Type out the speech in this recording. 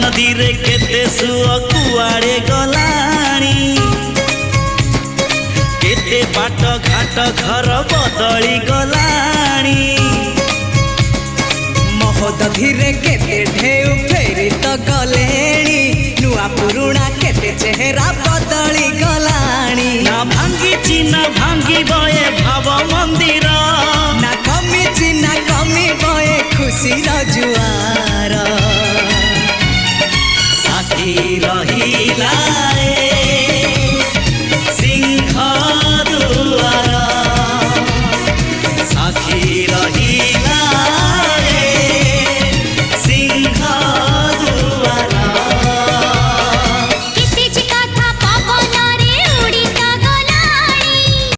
नदी रे केते सुअ कुआड़े गलाणी केते बाट घाट घर बदली गलाणी महोदधि रे केते ढेउ फेरी तो गलेणी नुआ पुरुणा केते चेहरा बदली गलाणी ना भांगी चिना भांगी बये भाव मंदिर